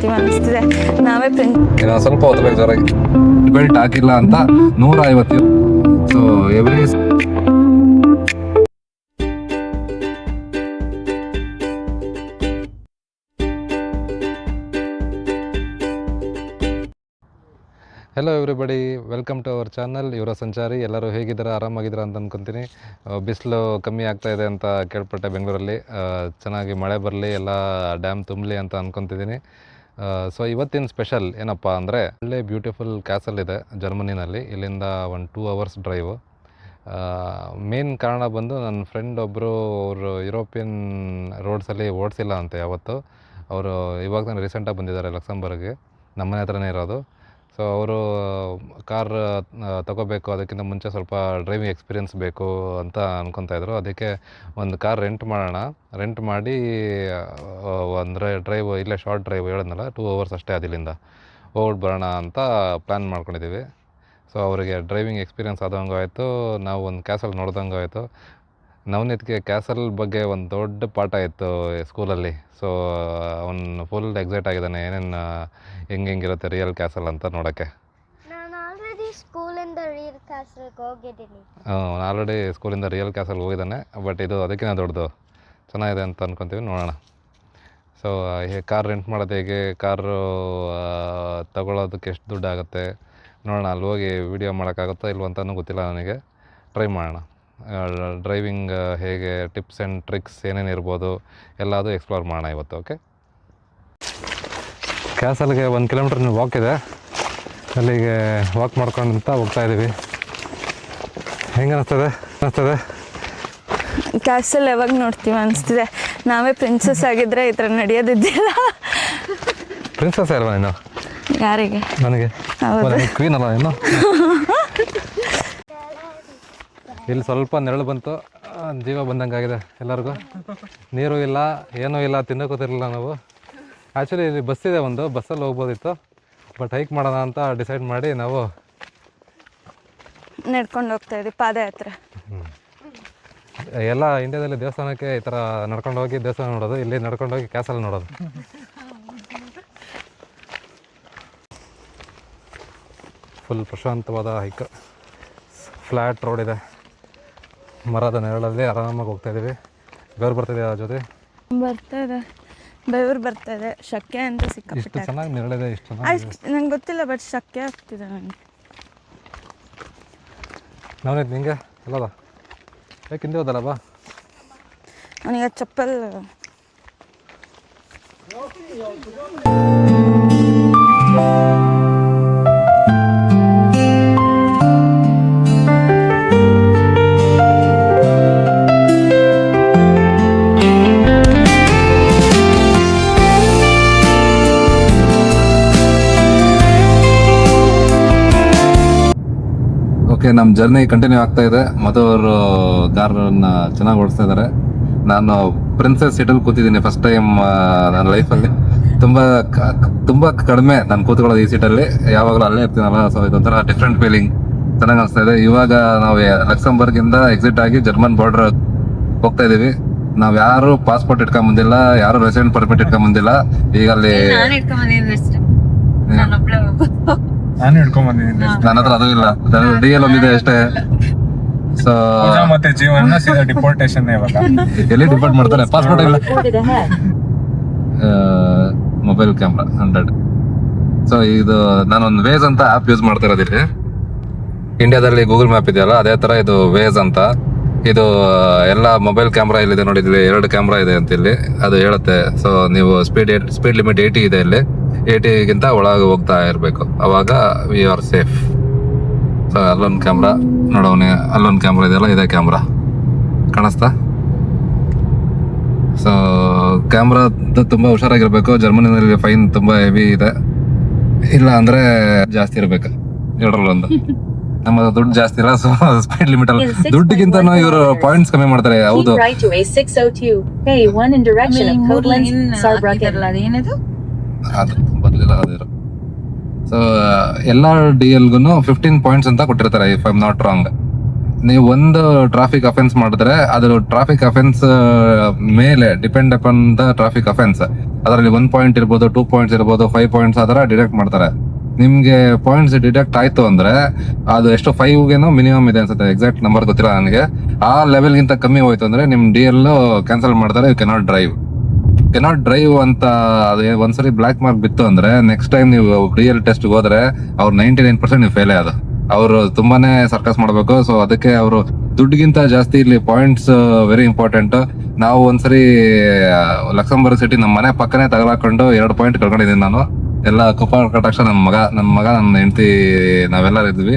ನೋಡ್ತೀವಿ ಅನಿಸ್ತಿದೆ. ನಾವೇ ಸ್ವಲ್ಪ ಹೊತ್ತಬೇಕು ಜೋರಾಗಿ. ಬೆಲ್ಟ್ ಹಾಕಿಲ್ಲ ಅಂತ 150. So every hello everybody, welcome to our channel ಇವರ ಸಂಚಾರಿ. ಎಲ್ಲರೂ ಹೇಗಿದ್ದಾರೆ, ಆರಾಮಾಗಿದ್ದೀರಾ ಅಂತ ಅಂದ್ಕೊತೀನಿ. ಬಿಸಿಲು ಕಮ್ಮಿ ಆಗ್ತಾ ಇದೆ ಅಂತ ಕೇಳ್ಪಟ್ಟೆ ಬೆಂಗಳೂರಲ್ಲಿ. ಚೆನ್ನಾಗಿ ಮಳೆ ಬರಲಿ, ಎಲ್ಲ ಡ್ಯಾಮ್ ತುಂಬಲಿ ಅಂತ ಅಂದ್ಕೊತಿದ್ದೀನಿ. ಸೊ ಇವತ್ತಿನ ಸ್ಪೆಷಲ್ ಏನಪ್ಪ ಅಂದರೆ, ಒಳ್ಳೆ ಬ್ಯೂಟಿಫುಲ್ ಕ್ಯಾಸಲ್ ಇದೆ ಜರ್ಮನಿನಲ್ಲಿ. ಇಲ್ಲಿಂದ 2 hours ಡ್ರೈವು. ಮೇನ್ ಕಾರಣ ಬಂದು ನನ್ನ ಫ್ರೆಂಡ್ ಒಬ್ಬರು, ಅವರು ಯುರೋಪಿಯನ್ ರೋಡ್ಸಲ್ಲಿ ಓಡಿಸಿಲ್ಲ ಅಂತ ಯಾವತ್ತು. ಅವರು ಇವಾಗ ನಾನು ರೀಸೆಂಟಾಗಿ ಬಂದಿದ್ದಾರೆ ಲಕ್ಸಂಬರ್ಗ್ಗೆ, ನಮ್ಮನೆ ಹತ್ರನೇ ಇರೋದು. ಸೊ ಅವರು ಕಾರ್ ತಗೋಬೇಕು, ಅದಕ್ಕಿಂತ ಮುಂಚೆ ಸ್ವಲ್ಪ ಡ್ರೈವಿಂಗ್ ಎಕ್ಸ್ಪೀರಿಯೆನ್ಸ್ ಬೇಕು ಅಂತ ಅಂದ್ಕೊತಾಯಿದ್ರು. ಅದಕ್ಕೆ ಒಂದು ಕಾರ್ ರೆಂಟ್ ಮಾಡಿ ಅಂದರೆ ಡ್ರೈವ್ ಇಲ್ಲೇ ಶಾರ್ಟ್ ಡ್ರೈವ್ ಹೇಳಿದ್ನಲ್ಲ, 2 hours ಅಷ್ಟೇ ಅದಿಲ್ಲಿಂದ ಹೋಗ್ಬಿಟ್ಟು ಬರೋಣ ಅಂತ ಪ್ಲ್ಯಾನ್ ಮಾಡ್ಕೊಂಡಿದ್ದೀವಿ. ಸೊ ಅವರಿಗೆ ಡ್ರೈವಿಂಗ್ ಎಕ್ಸ್ಪೀರಿಯೆನ್ಸ್ ಆದಂಗೂ ಆಯಿತು, ನಾವು ಒಂದು ಕ್ಯಾಸಲ್ ನೋಡ್ದಂಗೂ ಆಯಿತು. ನವನೀತ್ಗೆ ಕ್ಯಾಸಲ್ ಬಗ್ಗೆ ಒಂದು ದೊಡ್ಡ ಪಾಠ ಇತ್ತು ಸ್ಕೂಲಲ್ಲಿ. ಸೊ ಅವನು ಫುಲ್ ಎಕ್ಸೈಟ್ ಆಗಿದ್ದಾನೆ, ಏನೇನು ಹೆಂಗಿರುತ್ತೆ ರಿಯಲ್ ಕ್ಯಾಸಲ್ ಅಂತ ನೋಡೋಕ್ಕೆ. ನಾನು ಆಲ್ರೆಡಿ ಸ್ಕೂಲಿಂದ ರಿಯಲ್ ಕ್ಯಾಸಲ್ಗೆ ಹೋಗಿದ್ದೀನಿ. ನಾನು ಆಲ್ರೆಡಿ ಸ್ಕೂಲಿಂದ ರಿಯಲ್ ಕ್ಯಾಸಲ್ಗೆ ಹೋಗಿದ್ದಾನೆ, ಬಟ್ ಇದು ಅದಕ್ಕಿಂತ ದೊಡ್ಡದು, ಚೆನ್ನಾಗಿದೆ ಅಂತ ಅಂದ್ಕೊತೀವಿ. ನೋಡೋಣ. ಸೊ ಕಾರ್ ರೆಂಟ್ ಮಾಡೋದು ಹೇಗೆ, ಕಾರು ತಗೊಳ್ಳೋದಕ್ಕೆ ಎಷ್ಟು ದುಡ್ಡು ಆಗುತ್ತೆ ನೋಡೋಣ. ಅಲ್ಲಿ ಹೋಗಿ ವೀಡಿಯೋ ಮಾಡೋಕ್ಕಾಗುತ್ತೋ ಇಲ್ವೋ ಅಂತಲೂ ಗೊತ್ತಿಲ್ಲ ನನಗೆ. ಟ್ರೈ ಮಾಡೋಣ. ಡ್ರೈವಿಂಗ್ ಹೇಗೆ, ಟಿಪ್ಸ್ ಆ್ಯಂಡ್ ಟ್ರಿಕ್ಸ್ ಏನೇನು ಇರ್ಬೋದು ಎಲ್ಲದು ಎಕ್ಸ್ಪ್ಲೋರ್ ಮಾಡೋಣ ಇವತ್ತು. ಓಕೆ, ಕ್ಯಾಸಲ್ಗೆ 1 kilometer ವಾಕ್ ಇದೆ. ಅಲ್ಲಿಗೆ ವಾಕ್ ಮಾಡ್ಕೊಂಡಂತ ಹೋಗ್ತಾಯಿದ್ದೀವಿ. ಹೆಂಗೆ ಅನ್ನಿಸ್ತದೆ? ಕ್ಯಾಸಲ್ ಯಾವಾಗ ನೋಡ್ತೀವಿ ಅನಿಸ್ತಿದೆ. ನಾವೇ ಪ್ರಿನ್ಸಸ್ ಆಗಿದ್ರೆ ಈ ಥರ ನಡೆಯೋದಿದ್ದಿಲ್ಲ. ಪ್ರಿನ್ಸಸ್ ಅಲ್ವಾ ನೀನು? ಯಾರಿಗೆ? ನನಗೆ. ಕ್ವೀನ್ ಅಲ್ಲ ನೀನು? ಇಲ್ಲಿ ಸ್ವಲ್ಪ ನೆರಳು ಬಂತು, ಜೀವ ಬಂದಂಗಾಗಿದೆ ಎಲ್ಲರಿಗೂ. ನೀರು ಇಲ್ಲ, ಏನೂ ಇಲ್ಲ, ತಿನ್ನೋಕೋತಿರಲಿಲ್ಲ ನಾವು. ಆ್ಯಕ್ಚುಲಿ ಇಲ್ಲಿ ಬಸ್ ಇದೆ, ಒಂದು ಬಸ್ಸಲ್ಲಿ ಹೋಗ್ಬೋದಿತ್ತು, ಬಟ್ ಹೈಕ್ ಮಾಡೋಣ ಅಂತ ಡಿಸೈಡ್ ಮಾಡಿ ನಾವು ನಡ್ಕೊಂಡು ಹೋಗ್ತಾಯಿದ್ವಿ, ಪಾದಯಾತ್ರೆ. ಎಲ್ಲ ಇಂಡಿಯಾದಲ್ಲಿ ದೇವಸ್ಥಾನಕ್ಕೆ ಈ ಥರ ನಡ್ಕೊಂಡು ಹೋಗಿ ದೇವಸ್ಥಾನ ನೋಡೋದು, ಇಲ್ಲಿ ನಡ್ಕೊಂಡು ಹೋಗಿ ಕ್ಯಾಸಲ್ ನೋಡೋದು. ಫುಲ್ ಪ್ರಶಾಂತವಾದ ಹೈಕ್, ಫ್ಲ್ಯಾಟ್ ರೋಡ್ ಇದೆ, ಮರದ ನೆರಳಲ್ಲಿ ಆರಾಮಾಗಿ ಹೋಗ್ತಾಯಿದ್ದೀವಿ. ಬೆವರು ಬರ್ತಾಯಿದೆ ಆ ಜೊತೆ ಬೆವರು ಬರ್ತಾಯಿದೆ. ಶಕ್ಯ ಅಂತ ಇಷ್ಟು ಸಿಕ್ಕಾಪಟ್ಟೆ. ಚೆನ್ನಾಗಿ ನೆರಳಿದೆ, ಇಷ್ಟು ಚೆನ್ನಾಗಿ. ನಂಗೆ ಗೊತ್ತಿಲ್ಲ, ಬಟ್ ಶಕ್ಯ ಆಗ್ತಿದೆ ನನಗೆ. ನವನೀತ್ ನಿಂಗೆ ಅಲ್ಲದ ಯಾಕೆ ಹಿಂದೆ ಹೋದಲ್ಲ ಬಾ. ಅವನಿಗೆ ಚಪ್ಪಲ್ ಓಕೆ, ನಮ್ಮ ಜರ್ನಿ ಕಂಟಿನ್ಯೂ ಆಗ್ತಾ ಇದೆ. ಮಧು ಅವರು ಕಾರನ್ನ ಚೆನ್ನಾಗಿ ಓಡಿಸ್ತಾ ಇದ್ದಾರೆ. ನಾನು ಪ್ರಿನ್ಸಸ್ ಸೀಟಲ್ಲಿ ಕೂತಿದ್ದೀನಿ ಫಸ್ಟ್ ಟೈಮ್ ನನ್ನ ಲೈಫಲ್ಲಿ. ತುಂಬ ಕಡಿಮೆ ನಾನು ಕೂತ್ಕೊಳ್ಳೋದು ಈ ಸೀಟಲ್ಲಿ, ಯಾವಾಗಲೂ ಅಲ್ಲೇ ಇರ್ತೀನಲ್ಲ. ಸೊ ಇದೊಂಥರ ಡಿಫ್ರೆಂಟ್ ಫೀಲಿಂಗ್, ಚೆನ್ನಾಗಿ ಅನಿಸ್ತಾ ಇದೆ. ಇವಾಗ ನಾವು ಲಕ್ಸಂಬರ್ಗಿಂದ ಎಕ್ಸಿಟ್ ಆಗಿ ಜರ್ಮನ್ ಬಾರ್ಡರ್ ಹೋಗ್ತಾ ಇದೀವಿ. ನಾವ್ ಯಾರು ಪಾಸ್ಪೋರ್ಟ್ ಇಟ್ಕೊಂಬಂದಿಲ್ಲ, ಯಾರು ರೆಸಿಡೆಂಟ್ ಪರ್ಮಿಟ್ ಇಟ್ಕೊಂಬಂದಿಲ್ಲ. ಈಗ ಅಲ್ಲಿ ನಾನು ಹಿಡ್ಕೊಂಡ್ ಬಂದಿದ್ದೀನಿ. ನನ್ನ ಹತ್ರ ಅದು ಇಲ್ಲ, DL ಒಂದಿದೆ ಅಷ್ಟೇ. ಸೊ ಮತ್ತೆ ಜೀವನ ಸೀದಾ ಡಿಪೋರ್ಟೇಷನ್. ಇವಾಗ ಎಲ್ಲಿ ಡಿಪೋರ್ಟ್ ಮಾಡ್ತಾರೆ, ಪಾಸ್ಪೋರ್ಟ್ ಇಲ್ಲ. Mobile camera 100. ಸೊ ಇದು ನಾನೊಂದು ವೇಸ್ ಅಂತ ಆ್ಯಪ್ ಯೂಸ್ ಮಾಡ್ತಾ ಇರೋದಿಲ್ಲಿ. ಇಂಡಿಯಾದಲ್ಲಿ ಗೂಗಲ್ ಮ್ಯಾಪ್ ಇದೆಯಲ್ಲ, ಅದೇ ತರ ಇದು ವೇಸ್ ಅಂತ. ಇದು ಎಲ್ಲ ಮೊಬೈಲ್ ಕ್ಯಾಮ್ರಾ ಇಲ್ಲಿದೆ ನೋಡಿ, ಇಲ್ಲಿ 2 ಕ್ಯಾಮ್ರಾ ಇದೆ ಅಂತ ಇಲ್ಲಿ ಅದು ಹೇಳುತ್ತೆ. ಸೊ ನೀವು ಸ್ಪೀಡ್ ಲಿಮಿಟ್ 80 ಇದೆ, ಇಲ್ಲಿ 80ಗಿಂತ ಒಳಗೆ ಹೋಗ್ತಾ ಇರಬೇಕು, ಅವಾಗ ವಿ ಆರ್ ಸೇಫ್. ಸೊ ಅಲ್ಲೊಂದು ಕ್ಯಾಮ್ರಾ ನೋಡೋನೆ, ಅಲ್ಲೊಂದು ಕ್ಯಾಮ್ರಾ ಇದೆಯಲ್ಲ, ಇದೇ ಕ್ಯಾಮ್ರಾ ಕಾಣಿಸ್ತಾ. ಸೊ ಕ್ಯಾಮ್ರಾ ತುಂಬ ಹುಷಾರಾಗಿರ್ಬೇಕು. ಜರ್ಮನಿನಲ್ಲಿ ಫೈನ್ ತುಂಬ ಹೆವಿ ಇದೆ, ಇಲ್ಲ ಅಂದರೆ ಜಾಸ್ತಿ ಇರಬೇಕು. 2ರಲ್ಲಿ 1. ನಮ್ಮ ದುಡ್ಡು ಜಾಸ್ತಿ ಇಲ್ಲ, ಸೊ ಸ್ಪೀಡ್ ಲಿಮಿಟ್ ಅಲ್ಲ, ದುಡ್ಡಿಗಿಂತ ಇವರು ಪಾಯಿಂಟ್ಸ್ ಕಮ್ಮಿ ಮಾಡ್ತಾರೆ. ಹೌದು, ಅದು ಬರ್ಲಿಲ್ಲ ಅದಿರೋ. ಸೊ ಎಲ್ಲ DLಗೂ 15 points ಅಂತ ಕೊಟ್ಟಿರ್ತಾರೆ, if I am not wrong. ನೀವು ಒಂದು ಟ್ರಾಫಿಕ್ ಅಫೆನ್ಸ್ ಮಾಡಿದ್ರೆ ಅದು ಟ್ರಾಫಿಕ್ ಅಫೆನ್ಸ್ ಮೇಲೆ depend upon the traffic offence. ಅದರಲ್ಲಿ 1 ಪಾಯಿಂಟ್ ಇರ್ಬೋದು, 2 ಪಾಯಿಂಟ್ಸ್ ಇರ್ಬೋದು, 5 ಪಾಯಿಂಟ್ಸ್ ಆ ಥರ ಡಿಡಕ್ಟ್ ಮಾಡ್ತಾರೆ. ನಿಮಗೆ ಪಾಯಿಂಟ್ಸ್ ಡಿಡಕ್ಟ್ ಆಯ್ತು ಅಂದ್ರೆ ಅದು ಎಷ್ಟು 5ಗೇನೋ ಮಿನಿಮಮ್ ಇದೆ ಅನ್ಸುತ್ತೆ, ಎಕ್ಸಾಕ್ಟ್ ನಂಬರ್ ಗೊತ್ತಿಲ್ಲ ನನಗೆ. ಆ ಲೆವೆಲ್ಗಿಂತ ಕಮ್ಮಿ ಹೋಯ್ತು ಅಂದ್ರೆ ನಿಮ್ DL ಕ್ಯಾನ್ಸಲ್ ಮಾಡ್ತಾರೆ. ಯು ಕೆನಾಟ್ ಡ್ರೈವ್ ಅಂತ. ಅದು ಒಂದ್ಸರಿ ಬ್ಲಾಕ್ ಮಾರ್ಕ್ ಬಿತ್ತು ಅಂದ್ರೆ ನೆಕ್ಸ್ಟ್ ಟೈಮ್ ನೀವು DL ಟೆಸ್ಟ್ ಹೋದ್ರೆ ಅವ್ರು 99% ನೀವು ಫೇಲೇ. ಅದು ಅವರು ತುಂಬಾನೇ ಸರ್ಕಸ್ ಮಾಡ್ಬೇಕು. ಸೊ ಅದಕ್ಕೆ ಅವರು ದುಡ್ಡಿಗಿಂತ ಜಾಸ್ತಿ ಇಲ್ಲಿ ಪಾಯಿಂಟ್ಸ್ ವೆರಿ ಇಂಪಾರ್ಟೆಂಟ್. ನಾವು ಒಂದ್ಸರಿ ಲಕ್ಸಂಬರ್ಗ್ ಸಿಟಿ ನಮ್ಮ ಮನೆ ಪಕ್ಕನೇ ತಗಲಾಕೊಂಡು 2 ಪಾಯಿಂಟ್ ಕಳ್ಕೊಂಡಿದ್ದೀನಿ ನಾನು. ಎಲ್ಲ ಕುಪ್ಪ ಕಟಾಕ್ಷ ನನ್ನ ಮಗ ನನ್ನ ಹೆಂಡತಿ ನಾವೆಲ್ಲರೂ ಇದ್ವಿ.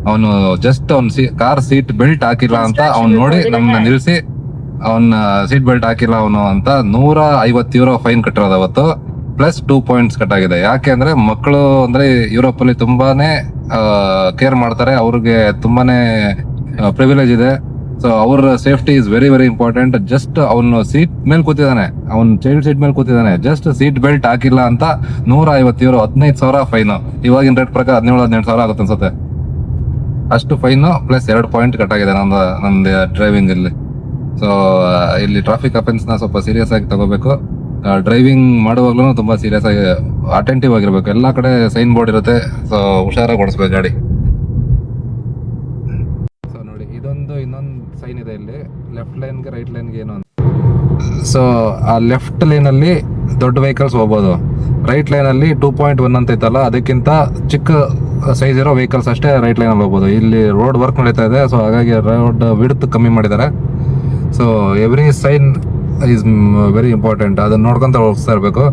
ಅವನು ಜಸ್ಟ್ ಕಾರ್ ಸೀಟ್ ಬೆಲ್ಟ್ ಹಾಕಿಲ್ಲ ಅಂತ ಅವ್ನು ನೋಡಿ ನಮ್ಮನ್ನ ನಿಲ್ಸಿ, ಅವನ ಸೀಟ್ ಬೆಲ್ಟ್ ಹಾಕಿಲ್ಲ ಅವನು ಅಂತ €150 ಫೈನ್ ಕಟ್ಟಿರೋದು ಅವತ್ತು, ಪ್ಲಸ್ 2 ಪಾಯಿಂಟ್ಸ್ ಕಟ್ ಆಗಿದೆ. ಯಾಕೆ ಅಂದ್ರೆ ಮಕ್ಕಳು ಅಂದ್ರೆ ಯುರೋಪ್ ಅಲ್ಲಿ ತುಂಬಾನೇ ಕೇರ್ ಮಾಡ್ತಾರೆ, ಅವ್ರಿಗೆ ತುಂಬಾನೇ ಪ್ರಿವಿಲೇಜ್ ಇದೆ. ಸೊ ಅವ್ರ safety is very very important. Just ಅವನು ಸೀಟ್ ಮೇಲೆ ಕೂತಿದ್ದಾನೆ, ಅವ್ನು ಚೈಲ್ಡ್ ಸೀಟ್ ಮೇಲೆ ಕೂತಿದ್ದಾನೆ, ಜಸ್ಟ್ ಸೀಟ್ ಬೆಲ್ಟ್ ಹಾಕಿಲ್ಲ ಅಂತ €150, 15,000 ಫೈನ್. ಇವಾಗಿನ ರೇಟ್ ಪ್ರಕಾರ 17-18,000 ಆಗುತ್ತೆ ಅನ್ಸುತ್ತೆ. ಅಷ್ಟು ಫೈನು ಪ್ಲಸ್ 2 ಪಾಯಿಂಟ್ ಕಟ್ ಆಗಿದೆ ನಮ್ದು ಡ್ರೈವಿಂಗ್ ಅಲ್ಲಿ. ಸೊ ಇಲ್ಲಿ ಟ್ರಾಫಿಕ್ ಅಫೆನ್ಸ್ ನ ಸ್ವಲ್ಪ ಸೀರಿಯಸ್ ಆಗಿ ತಗೋಬೇಕು. ಡ್ರೈವಿಂಗ್ ಮಾಡುವಾಗ್ಲೂ ತುಂಬಾ ಸೀರಿಯಸ್ ಆಗಿ ಅಟೆಂಟಿವ್ ಆಗಿರ್ಬೇಕು. ಎಲ್ಲಾ ಕಡೆ ಸೈನ್ ಬೋರ್ಡ್ ಇರುತ್ತೆ, ಸೊ ಹುಷಾರಾಗಿ ಓಡಿಸ್ಬೇಕು ಗಾಡಿ. ಸೊ ನೋಡಿ, ಇನ್ನೊಂದು ಸೈನ್ ಇದೆ ಇಲ್ಲಿ, ಲೆಫ್ಟ್ ಲೈನ್ಗೆ ರೈಟ್ ಲೈನ್ಗೆ ಏನು ಅಂತ. ಸೊ ಆ ಲೆಫ್ಟ್ ಲೈನಲ್ಲಿ ದೊಡ್ಡ ವೆಹಿಕಲ್ಸ್ ಹೋಗ್ಬೋದು, ರೈಟ್ ಲೈನಲ್ಲಿ 2.1 ಅಂತ ಇತ್ತಲ್ಲ, ಅದಕ್ಕಿಂತ ಚಿಕ್ಕ ಸೈಜ್ ಇರೋ ವೆಹಿಕಲ್ಸ್ ಅಷ್ಟೇ ರೈಟ್ ಲೈನಲ್ಲಿ ಹೋಗ್ಬೋದು. ಇಲ್ಲಿ ರೋಡ್ ವರ್ಕ್ ನಡೀತಾ ಇದೆ, ಸೊ ಹಾಗಾಗಿ ರೋಡ್ ವಿಡ್ತ್ ಕಮ್ಮಿ ಮಾಡಿದ್ದಾರೆ. So every sign is very important. ಅದನ್ನ ನೋಡ್ಕೊಂತ ಹೋಗ್ತಾ ಇರ್ಬೇಕು.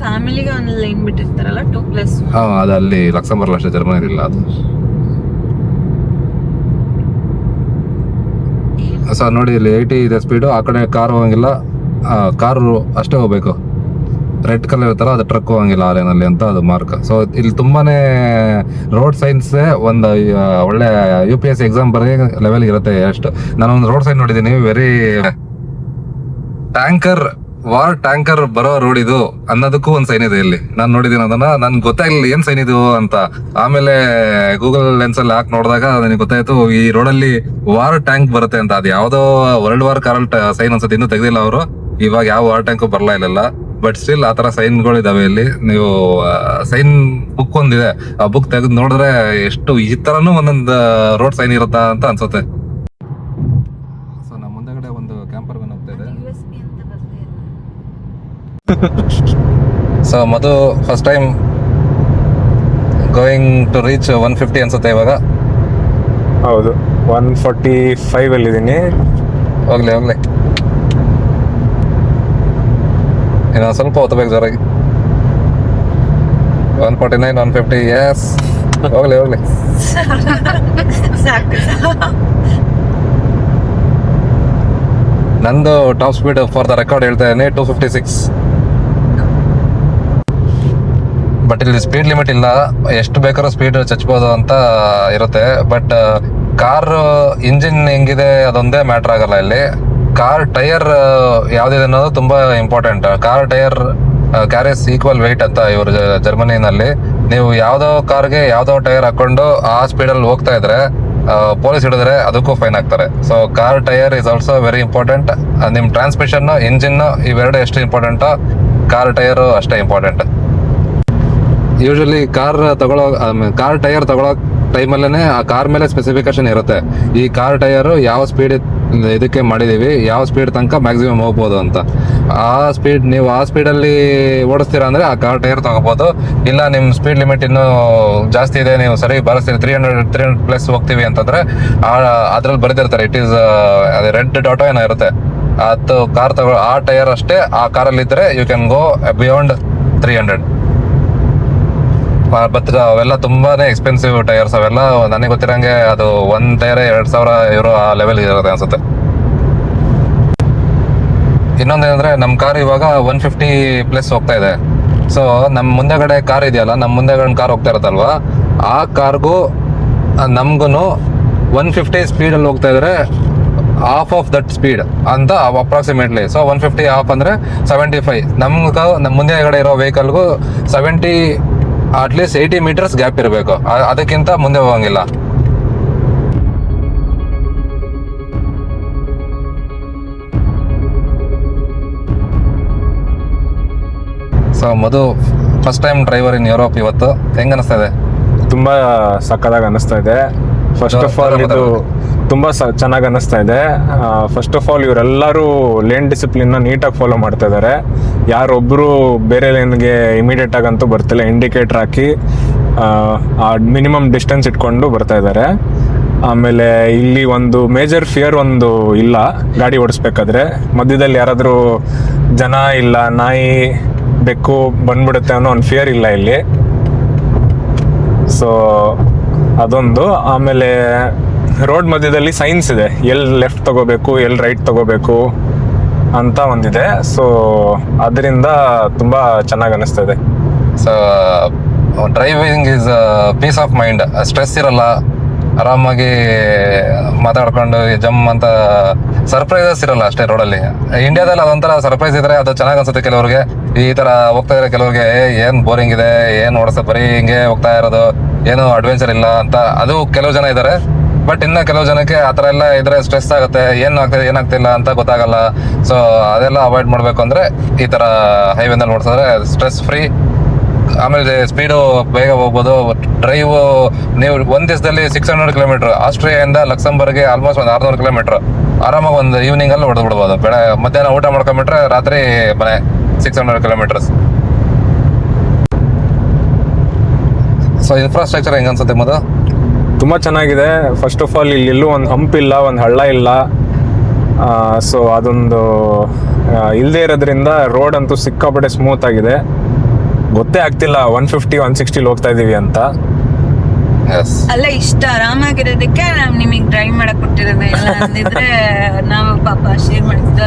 ಫ್ಯಾಮಿಲಿಗೆ ಒಂದು ಲೈನ್ ಬಿಟ್ಟಿರ್ತಾರಲ್ಲ 2+1. ಅದು ಅಲ್ಲಿ ಲಕ್ಸಂಬರ್ಗ್ ಅಷ್ಟೇ, ಜರ್ಮನಿ ಇಲ್ಲ ಅದು. ಸೊ ನೋಡಿ, ಇಲ್ಲಿ 80 ಇದೆ ಸ್ಪೀಡು. ಆ ಕಡೆ ಕಾರ್ ಹೋಗಂಗಿಲ್ಲ, ಕಾರು ಅಷ್ಟೇ ಹೋಗ್ಬೇಕು. ರೆಡ್ ಕಲರ್ ಇರುತ್ತಲ್ಲ, ಅದು ಟ್ರಕ್ ಹೋಗಂಗಿಲ್ಲ ಆ ಲೈನಲ್ಲಿ ಅಂತ ಅದು ಮಾರ್ಕ್. ಸೊ ಇಲ್ಲಿ ತುಂಬಾನೇ ರೋಡ್ ಸೈನ್ಸ್ ಒಂದು ಒಳ್ಳೆ UPSC ಎಕ್ಸಾಮ್ ಬರೀ ಲೆವೆಲ್ ಇರುತ್ತೆ. ಎಷ್ಟು ನಾನೊಂದು ರೋಡ್ ಸೈನ್ ನೋಡಿದ್ದೀನಿ, ವೆರಿ ವಾರ್ ಟ್ಯಾಂಕರ್ ಬರೋ ರೋಡ್ ಇದು ಅನ್ನೋದಕ್ಕೂ ಒಂದು ಸೈನ್ ಇದೆ ಇಲ್ಲಿ. ನಾನು ನೋಡಿದ್ದೀನಿ ಅದನ್ನ, ನನ್ಗೆ ಗೊತ್ತಾಗ್ಲಿಲ್ಲ ಏನ್ ಸೈನ್ ಇದು ಅಂತ. ಆಮೇಲೆ ಗೂಗಲ್ ಲೆನ್ಸ್ ಅಲ್ಲಿ ಹಾಕಿ ನೋಡಿದಾಗ ನನಗೆ ಗೊತ್ತಾಯ್ತು ಈ ರೋಡಲ್ಲಿ ವಾರ್ ಟ್ಯಾಂಕ್ ಬರುತ್ತೆ ಅಂತ. ಅದು ಯಾವ್ದೋ ವರ್ಲ್ಡ್ ವಾರ್ ಕಾರಲ್ ಸೈನ್ ಅನ್ಸುತ್ತೆ, ಇನ್ನೂ ತೆಗ್ದಿಲ್ಲ ಅವರು. ಇವಾಗ ಯಾವ ವಾರ್ ಟ್ಯಾಂಕ್ ಬರಲ್ಲ ಇಲ್ಲ, ಬಟ್ ಸ್ಟಿಲ್ ಆ ತರ ಸೈನ್ಗಳು ಇದಾವೆ ಇಲ್ಲಿ. ನೀವು ಸೈನ್ ಬುಕ್ ಒಂದಿದೆ, ಆ ಬುಕ್ ತೆಗೆದು ನೋಡಿದ್ರೆ ಎಷ್ಟು ಈ ತರನು ಒಂದೊಂದು ರೋಡ್ ಸೈನ್ ಇರುತ್ತಾ ಅಂತ ಅನ್ಸುತ್ತೆ. ಸೊ ನಮ್ಮ ಮುಂದೆಗಡೆ ಒಂದು ಕ್ಯಾಂಪರ್ ವ್ಯಾನ್ ಹೋಗ್ತಾ ಇದೆ. So Madhu first time going to reach 150 ಅನ್ಸುತ್ತೆ ಇವಾಗ. ಹೌದು, 145 ಅಲ್ಲಿ ಇದೀನಿ. ಹೋಗ್ಲಿ ಇನ್ನು ಸ್ವಲ್ಪ ಹೊತ್ತಬೇಕು ಜೋರಾಗಿ. 149, 150, ಎಸ್. ಹೋಗ್ಲಿ ನಂದು top speed for the record ಹೇಳ್ತಾ ಇದ್ದೀನಿ 256. ಬಟ್ ಇಲ್ಲಿ ಸ್ಪೀಡ್ ಲಿಮಿಟ್ ಇಲ್ಲ, ಎಷ್ಟು ಬೇಕಾದ್ರೂ ಸ್ಪೀಡ್ ಚಚ್ಬೋದು ಅಂತ ಇರುತ್ತೆ. ಬಟ್ ಕಾರ್ ಇಂಜಿನ್ ಹೆಂಗಿದೆ ಅದೊಂದೇ ಮ್ಯಾಟ್ರ್ ಆಗಲ್ಲ ಇಲ್ಲಿ. ಕಾರ್ ಟೈರ್ ಯಾವ್ದಿದೆ ಅನ್ನೋದು ತುಂಬಾ important. Car tyre carries equal weight ಅಂತ ಇವರು ಜರ್ಮನಿನಲ್ಲಿ. ನೀವು ಯಾವ್ದೋ ಕಾರ್ಗೆ ಯಾವ್ದೋ ಟೈರ್ ಹಾಕೊಂಡು ಆ ಸ್ಪೀಡಲ್ಲಿ ಹೋಗ್ತಾ ಇದ್ರೆ ಪೊಲೀಸ್ ಹಿಡಿದ್ರೆ ಅದಕ್ಕೂ ಫೈನ್ ಹಾಕ್ತಾರೆ. So car tyre is also very important. ನಿಮ್ ಟ್ರಾನ್ಸ್ಮಿಷನ್, ಇಂಜಿನ್ ಇವೆರಡು ಎಷ್ಟು ಇಂಪಾರ್ಟೆಂಟೋ ಕಾರ್ ಟೈರ್ ಅಷ್ಟೇ ಇಂಪಾರ್ಟೆಂಟ್. ಯೂಶಲಿ ಕಾರ್ ಟೈರ್ ತಗೊಳ್ಳೋ ಟೈಮಲ್ಲೇ ಆ ಕಾರ್ ಮೇಲೆ ಸ್ಪೆಸಿಫಿಕೇಶನ್ ಇರುತ್ತೆ. ಈ ಕಾರ್ ಟೈರ್ ಯಾವ ಸ್ಪೀಡ್ ಇದಕ್ಕೆ ಮಾಡಿದೀವಿ, ಯಾವ ಸ್ಪೀಡ್ ತನಕ ಮ್ಯಾಕ್ಸಿಮಮ್ ಹೋಗ್ಬೋದು ಅಂತ. ನೀವು ಆ ಸ್ಪೀಡಲ್ಲಿ ಓಡಿಸ್ತೀರಾ ಅಂದ್ರೆ ಆ ಕಾರ್ ಟೈರ್ ತಗೋಬಹುದು. ಇಲ್ಲ ನಿಮ್ಮ ಸ್ಪೀಡ್ ಲಿಮಿಟ್ ಇನ್ನೂ ಜಾಸ್ತಿ ಇದೆ, ನೀವು ಸರಿ ಬರೆಸ್ತೀರಿ 300+ ಹೋಗ್ತೀವಿ ಅಂತಂದ್ರೆ ಅದ್ರಲ್ಲಿ ಬರೆದಿರ್ತಾರೆ, ಇಟ್ ಈಸ್ ಅದೇ ರೆಡ್ ಡಾಟೋ ಏನೋ ಇರುತ್ತೆ, ಅದು ಕಾರ್ ಆ ಟೈರ್ ಅಷ್ಟೇ ಆ ಕಾರಲ್ಲಿ ಇದ್ರೆ you can go beyond 300. But ಅವೆಲ್ಲ ತುಂಬಾನೇ ಎಕ್ಸ್ಪೆನ್ಸಿವ್ ಟೈರ್ಸ್. ಅವೆಲ್ಲ ನನಗೆ ಗೊತ್ತಿರಂಗೆ ಅದು ಒಂದ್ ಟೈರ್ €2,000 ಆ ಲೆವೆಲ್ ಇರುತ್ತೆ ಅನ್ಸುತ್ತೆ. ಇನ್ನೊಂದೇನಂದ್ರೆ ನಮ್ ಕಾರ್ ಇವಾಗ 150+ ಹೋಗ್ತಾ ಇದೆ. ಸೊ ನಮ್ ಮುಂದೆಗಡೆ ಕಾರ್ ಇದೆಯಲ್ಲ, ನಮ್ ಮುಂದೆಗಡೆ ಕಾರ್ ಹೋಗ್ತಾ ಇರುತ್ತಲ್ವಾ, ಆ ಕಾರ್ಗೂ ನಮ್ಗು 150 ಸ್ಪೀಡಲ್ಲಿ ಹೋಗ್ತಾ ಇದ್ರೆ ಹಾಫ್ ಆಫ್ ದಟ್ ಸ್ಪೀಡ್ ಅಂತ ಅಪ್ರಾಕ್ಸಿಮೇಟ್ಲಿ. ಸೊ 150 ಹಾಫ್ ಅಂದ್ರೆ 75. ನಮ್ ಮುಂದೆಗಡೆ ಇರೋ ವೆಹಿಕಲ್ಗೂ 70 ಅಟ್ಲೀಸ್ಟ್ 80 ಮೀಟರ್ಸ್ ಗ್ಯಾಪ್ ಇರಬೇಕು, ಅದಕ್ಕಿಂತ ಮುಂದೆ ಹೋಗಂಗಿಲ್ಲ. So Madhu first time driver in Europe ಇವತ್ತು, ಹೆಂಗೆ ಅನಿಸ್ತಾ ಇದೆ? ತುಂಬ ಸಕ್ಕದಾಗಿ ಅನ್ನಿಸ್ತಾ ಇದೆ. ಫಸ್ಟ್ ಆಫ್ ಆಲ್ ಇದು ತುಂಬ ಚೆನ್ನಾಗಿ ಅನ್ನಿಸ್ತಾ ಇದೆ. ಫಸ್ಟ್ ಆಫ್ ಆಲ್ ಇವರೆಲ್ಲರೂ ಲೇನ್ ಡಿಸಿಪ್ಲಿನ್ನ ನೀಟಾಗಿ ಫಾಲೋ ಮಾಡ್ತಾ ಇದ್ದಾರೆ. ಯಾರೊಬ್ಬರು ಬೇರೆ ಲೇನ್ಗೆ ಇಮಿಡಿಯೇಟ್ ಆಗಂತೂ ಬರ್ತಿಲ್ಲ, ಇಂಡಿಕೇಟ್ರ್ ಹಾಕಿ ಆ ಮಿನಿಮಮ್ ಡಿಸ್ಟೆನ್ಸ್ ಇಟ್ಕೊಂಡು ಬರ್ತಾ ಇದ್ದಾರೆ. ಆಮೇಲೆ ಇಲ್ಲಿ ಒಂದು ಮೇಜರ್ ಫಿಯರ್ ಒಂದು ಇಲ್ಲ ಗಾಡಿ ಓಡಿಸ್ಬೇಕಾದ್ರೆ, ಮಧ್ಯದಲ್ಲಿ ಯಾರಾದರೂ ಜನ ಇಲ್ಲ ನಾಯಿ ಬೆಕ್ಕು ಬಂದ್ಬಿಡುತ್ತೆ ಅನ್ನೋ ಒಂದು ಫಿಯರ್ ಇಲ್ಲ ಇಲ್ಲಿ. ಸೊ ಅದೊಂದು. ಆಮೇಲೆ ರೋಡ್ ಮಧ್ಯದಲ್ಲಿ ಸೈನ್ಸ್ ಇದೆ, ಎಲ್ಲಿ ಲೆಫ್ಟ್ ತಗೋಬೇಕು ಎಲ್ಲಿ ರೈಟ್ ತಗೋಬೇಕು ಅಂತ ಒಂದಿದೆ. ಸೊ ಅದರಿಂದ ತುಂಬ ಚೆನ್ನಾಗಿ ಅನ್ನಿಸ್ತಾ ಇದೆ. So driving is peace of mind, stress ಇರಲ್ಲ, ಆರಾಮಾಗಿ ಮಾತಾಡ್ಕೊಂಡು ಜಮ್ ಅಂತ ಸರ್ಪ್ರೈಸಸ್ ಇರಲ್ಲ ಅಷ್ಟೇ ರೋಡಲ್ಲಿ. ಇಂಡಿಯಾದಲ್ಲಿ ಅದೊಂಥರ ಸರ್ಪ್ರೈಸ್ ಇದ್ರೆ ಅದು ಚೆನ್ನಾಗಿ ಅನ್ಸುತ್ತೆ ಕೆಲವ್ರಿಗೆ. ಈ ಥರ ಹೋಗ್ತಾ ಇದ್ರೆ ಕೆಲವ್ರಿಗೆ ಏನು ಬೋರಿಂಗ್ ಇದೆ, ಏನು ಓಡಿಸೋದು ಬರೀ ಹಿಂಗೆ ಹೋಗ್ತಾ ಇರೋದು, ಏನು ಅಡ್ವೆಂಚರ್ ಇಲ್ಲ ಅಂತ ಅದು ಕೆಲವು ಜನ ಇದ್ದಾರೆ. ಬಟ್ ಇನ್ನು ಕೆಲವು ಜನಕ್ಕೆ ಆ ಥರ ಎಲ್ಲ ಇದ್ರೆ ಸ್ಟ್ರೆಸ್ ಆಗುತ್ತೆ, ಏನು ಆಗ್ತಿದೆ ಏನಾಗ್ತಿಲ್ಲ ಅಂತ ಗೊತ್ತಾಗಲ್ಲ. ಸೊ ಅದೆಲ್ಲ ಅವಾಯ್ಡ್ ಮಾಡಬೇಕು ಅಂದರೆ ಈ ಥರ ಹೈವೇನಲ್ಲಿ ಓಡಿಸಿದ್ರೆ ಸ್ಟ್ರೆಸ್ ಫ್ರೀ. ಆಮೇಲೆ ಸ್ಪೀಡು ಬೇಗ ಹೋಗ್ಬೋದು. ಡ್ರೈವ್ ನೀವು ಒಂದು ದಿವಸದಲ್ಲಿ 600 ಕಿಲೋಮೀಟ್ರ್, ಆಸ್ಟ್ರಿಯಾದಿಂದ ಲಕ್ಸಂಬರ್ಗೆ ಆಲ್ಮೋಸ್ಟ್ ಒಂದು 600 ಕಿಲೋಮೀಟ್ರ್ ಆರಾಮಾಗಿ ಒಂದು ಈವ್ನಿಂಗಲ್ಲಿ ಹೊಡೆದು ಬಿಡ್ಬೋದು. ಮಧ್ಯಾಹ್ನ ಊಟ ಮಾಡ್ಕೊಂಬಿಟ್ರೆ ರಾತ್ರಿ ಮನೆ 600 ಕಿಲೋಮೀಟರ್ಸ್. ಸೊ ಇನ್ಫ್ರಾಸ್ಟ್ರಕ್ಚರ್ ಹೆಂಗೆ ಅನ್ಸುತ್ತೆ ಮದು? ತುಂಬ ಚೆನ್ನಾಗಿದೆ. ಫಸ್ಟ್ ಆಫ್ ಆಲ್ ಇಲ್ಲಿ ಎಲ್ಲೂ ಒಂದು ಹಂಪ್ ಇಲ್ಲ, ಒಂದು ಹಳ್ಳ ಇಲ್ಲ. ಸೊ ಅದೊಂದು ಇಲ್ಲದೆ ಇರೋದ್ರಿಂದ ರೋಡ್ ಅಂತೂ ಸಿಕ್ಕಾಪಟ್ಟೆ ಸ್ಮೂತ್ ಆಗಿದೆ. ಗೊತ್ತೇ ಆಗ್ತಿಲ್ಲ 150 160 ಹೋಗ್ತಾ ಇದೀವಿ ಅಂತ. ಅಲ್ಲ, ಇಷ್ಟ ಆರಾಮಾಗಿರೋದಕ್ಕೆ ನಾವ್ ನಿಮಗ್ ಡ್ರೈವ್ ಮಾಡಕ್ ಕೊಟ್ಟಿರೋದು. ಇಲ್ಲ ಅಂದಿದ್ರೆ ನಾವು ಪಾಪ ಶೇರ್ ಮಾಡಿದ್ದ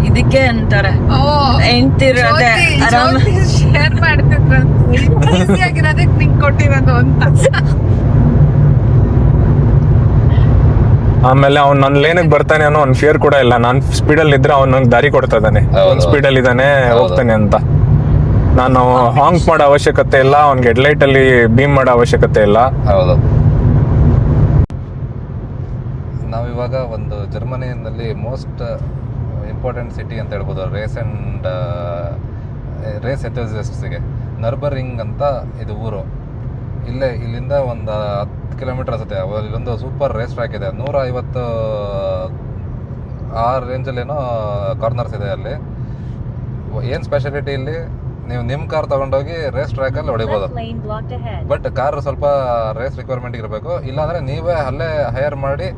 ಇದಕ್ಕೆ ಅಂತಾರೆ ಹೆಂಡ್ತಿರೋದೆ ಆರಾಮ ಶೇರ್ ಮಾಡ್ತಿದ್ರು ಆಗಿರೋದಕ್ಕೆ ನಿಂಗೆ ಕೊಟ್ಟಿರೋದು ಅಂತ. ಆಮೇಲೆ ಅವ್ನು ನನ್ನ ಲೇನಿಗೆ ಬರ್ತಾನೆ ಅನ್ನೋ ಒಂದು ಫಿಯರ್ ಕೂಡ ಇಲ್ಲ. ನಾನು ಸ್ಪೀಡಲ್ಲಿ ಇದ್ರೆ ಅವ್ನು ನಂಗೆ ದಾರಿ ಕೊಡ್ತಾ ಇದ್ದಾನೆ, ಒಂದು ಸ್ಪೀಡಲ್ಲಿ ಇದ್ದಾನೆ ಹೋಗ್ತಾನೆ ಅಂತ. ನಾನು ಹಾಂಕ್ ಮಾಡೋ ಅವಶ್ಯಕತೆ ಇಲ್ಲ, ಅವ್ನಿಗೆ ಹೆಡ್ಲೈಟ್ ಅಲ್ಲಿ ಬೀಮ್ ಮಾಡೋ ಅವಶ್ಯಕತೆ ಇಲ್ಲ. ಹೌದು. ನಾವಿವಾಗ ಒಂದು ಜರ್ಮನಿಯಲ್ಲಿ ಮೋಸ್ಟ್ ಇಂಪಾರ್ಟೆಂಟ್ ಸಿಟಿ ಅಂತ ಹೇಳ್ಬೋದು ರೇಸ್ ಎಂಥೂಸಿಯಾಸ್ಟ್ಸ್ಗೆ. ನರ್ಬರಿಂಗ್ ಅಂತ ಇದು ಊರು. ಇಲ್ಲಿಂದ ಒಂದು 10 ಕಿಲೋಮೀಟರ್ ಅನ್ಸುತ್ತೆ. ಇಲ್ಲೊಂದು ಸೂಪರ್ ರೇಸ್ ಟ್ರ್ಯಾಕ್ ಇದೆ, 150 ಆ ರೇಂಜಲ್ಲೇನೋ ಕಾರ್ನರ್ಸ್ ಇದೆ. ಅಲ್ಲಿ ಏನು ಸ್ಪೆಷಾಲಿಟಿ, ಇಲ್ಲಿ ನೀವು ನಿಮ್ಮ ಕಾರ್ ತೊಗೊಂಡೋಗಿ ರೇಸ್ ಟ್ರ್ಯಾಕಲ್ಲಿ ಹೊಡಿಬೋದು. ಬಟ್ ಕಾರ್ ಸ್ವಲ್ಪ ರೇಸ್ ರಿಕ್ವೈರ್ಮೆಂಟ್ ಇರಬೇಕು. ಇಲ್ಲಾಂದರೆ ನೀವೇ ಅಲ್ಲೇ ಹೈಯರ್ ಮಾಡಿ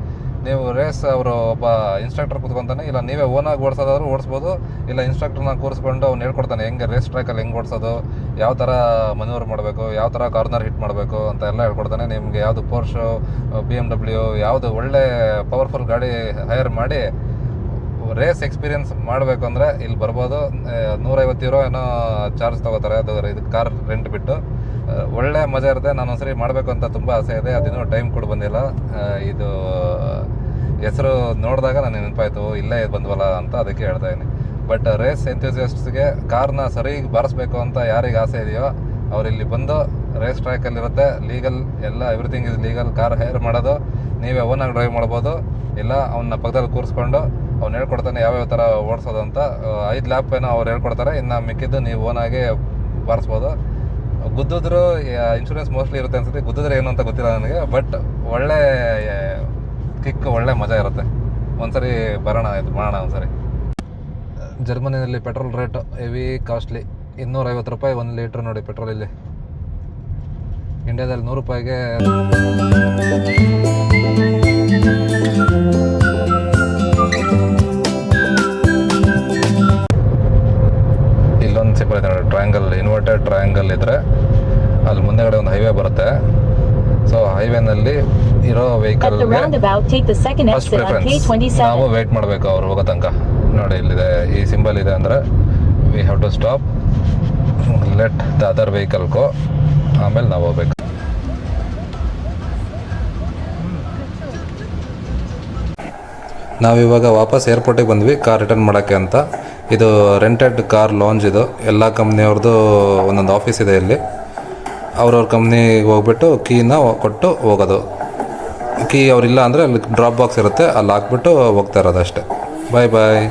ನೀವು ರೇಸ್ ಅವರು ಒಬ್ಬ ಇನ್ಸ್ಟ್ರಕ್ಟರ್ ಕೂತ್ಕೊಂತಾನೆ, ಇಲ್ಲ ನೀವೇ ಓನಾಗಿ ಓಡಿಸೋದಾದ್ರೂ ಓಡಿಸ್ಬೋದು. ಇಲ್ಲ ಇನ್ಸ್ಟ್ರಕ್ಟರ್ನ ಕೂರಿಸ್ಕೊಂಡು ಅವ್ನು ಹೇಳ್ಕೊಡ್ತಾನೆ ಹೆಂಗೆ ರೇಸ್ ಟ್ರ್ಯಾಕಲ್ಲಿ ಹೆಂಗೆ ಓಡಿಸೋದು, ಯಾವ ಥರ ಮನ್ಯೂವರ್ ಮಾಡಬೇಕು, ಯಾವ ಥರ ಕಾರ್ನರ್ ಹಿಟ್ ಮಾಡಬೇಕು ಅಂತ ಎಲ್ಲ ಹೇಳ್ಕೊಡ್ತಾನೆ. ನಿಮಗೆ ಯಾವುದು ಪೋರ್ಷು, BMW ಯಾವುದು ಒಳ್ಳೆ ಪವರ್ಫುಲ್ ಗಾಡಿ ಹೈಯರ್ ಮಾಡಿ ರೇಸ್ ಎಕ್ಸ್ಪೀರಿಯನ್ಸ್ ಮಾಡಬೇಕು ಅಂದರೆ ಇಲ್ಲಿ ಬರ್ಬೋದು. 150 ಯೂರೋ ಏನೋ ಚಾರ್ಜ್ ತೊಗೋತಾರೆ ಅದು ಇದು ಕಾರ್ ರೆಂಟ್ ಬಿಟ್ಟು. ಒಳ್ಳೆ ಮಜಾ ಇರುತ್ತೆ. ನಾನು ಒಂದ್ಸರಿ ಮಾಡಬೇಕು ಅಂತ ತುಂಬ ಆಸೆ ಇದೆ, ಅದಿನ್ನೂ ಟೈಮ್ ಕೂಡ ಬಂದಿಲ್ಲ. ಇದು ಹೆಸರು ನೋಡಿದಾಗ ನಾನು ನೆನಪಾಯಿತು, ಇಲ್ಲೇ ಬಂದ್ವಲ್ಲ ಅಂತ, ಅದಕ್ಕೆ ಹೇಳ್ತಾ ಇದ್ದೀನಿ. ಬಟ್ ರೇಸ್ ಎಂಥೂಸಿಯಾಸ್ಟ್ಸ್ಗೆ ಕಾರ್ನ ಸರಿ ಬಾರಿಸ್ಬೇಕು ಅಂತ ಯಾರಿಗೆ ಆಸೆ ಇದೆಯೋ ಅವ್ರು ಇಲ್ಲಿ ಬಂದು ರೇಸ್ ಟ್ರ್ಯಾಕಲ್ಲಿರುತ್ತೆ, ಲೀಗಲ್ ಎಲ್ಲ everything is legal. Car hire ಮಾಡೋದು ನೀವೇ ಓನಾಗಿ ಡ್ರೈವ್ ಮಾಡ್ಬೋದು, ಇಲ್ಲ ಅವನ್ನ ಪಕ್ಕದಲ್ಲಿ ಕೂರಿಸ್ಕೊಂಡು ಅವ್ನು ಹೇಳ್ಕೊಡ್ತಾನೆ ಯಾವ್ಯಾವ ಥರ ಓಡಿಸೋದು ಅಂತ. 5 ಲ್ಯಾಪ್ ಏನೋ ಅವ್ರು ಹೇಳ್ಕೊಡ್ತಾರೆ, ಇನ್ನು ಮಿಕ್ಕಿದ್ದು ನೀವು ಓನಾಗಿ ಬಾರಿಸ್ಬೋದು. ಗುದ್ದಿದ್ರು ಇನ್ಶೂರೆನ್ಸ್ ಮೋಸ್ಟ್ಲಿ ಇರುತ್ತೆ ಅನ್ಸುತ್ತೆ, ಗುದ್ದಿದ್ರೆ ಏನು ಅಂತ ಗೊತ್ತಿಲ್ಲ ನನಗೆ. ಬಟ್ ಒಳ್ಳೆ ಕಿಕ್, ಒಳ್ಳೆ ಮಜಾ ಇರುತ್ತೆ. ಒಂದ್ಸರಿ ಬರೋಣ, ಇದು ಮಾಡೋಣ ಒಂದ್ಸರಿ. ಜರ್ಮನಿಯಲ್ಲಿ ಪೆಟ್ರೋಲ್ ರೇಟ್ ಹೆವಿ ಕಾಸ್ಟ್ಲಿ, 250 ರೂಪಾಯಿ 1 ಲೀಟ್ರ್ ನೋಡಿ ಪೆಟ್ರೋಲ್ ಇಲ್ಲಿ. ಇಂಡಿಯಾದಲ್ಲಿ 100 ರೂಪಾಯಿಗೆ ಇಲ್ಲೊಂದು ಸಿಂಪಲ್ ಇದೆ ನೋಡಿ, ಟ್ರಯಾಂಗಲ್, ಇನ್ವರ್ಟೆಡ್ ಟ್ರಯಾಂಗಲ್ ಇದ್ದರೆ ಅಲ್ಲಿ ಮುಂದೆಗಡೆ ಒಂದು ಹೈವೇ ಬರುತ್ತೆ. ಸೊ ಹೈವೇನಲ್ಲಿ ಇರೋ ವೆಹಿಕಲ್ಗೆ ಫಸ್ಟ್ ಪ್ರಿಫರೆನ್ಸ್. ನಾವು ವೆಯ್ಟ್ ಮಾಡಬೇಕು ಅವ್ರು ಹೋಗೋ ತನಕ. ನೋಡಿ ಇಲ್ಲಿದೆ ಈ ಸಿಂಬಲ್ ಇದೆ ಅಂದರೆ we have to stop, let the other vehicle go, ಆಮೇಲೆ ನಾವು ಹೋಗ್ಬೇಕು. ನಾವಿವಾಗ ವಾಪಸ್ ಏರ್ಪೋರ್ಟಿಗೆ ಬಂದ್ವಿ ಕಾರ್ ರಿಟರ್ನ್ ಮಾಡೋಕ್ಕೆ ಅಂತ. ಇದು ರೆಂಟೆಡ್ ಕಾರ್ ಲಾಂಜ್. ಇದು ಎಲ್ಲ ಕಂಪ್ನಿಯವ್ರದ್ದು ಒಂದೊಂದು ಆಫೀಸ್ ಇದೆ ಇಲ್ಲಿ. ಅವ್ರವ್ರ ಕಂಪ್ನಿಗೆ ಹೋಗ್ಬಿಟ್ಟು ಕೀನ ಕೊಟ್ಟು ಹೋಗೋದು. ಕೀ ಅವರಿಲ್ಲ ಅಂದರೆ ಅಲ್ಲಿ ಡ್ರಾಪ್ ಬಾಕ್ಸ್ ಇರುತ್ತೆ, ಅಲ್ಲಿ ಹಾಕ್ಬಿಟ್ಟು ಹೋಗ್ತಾ ಇರೋದು ಅಷ್ಟೇ. ಬಾಯ್ ಬಾಯ್.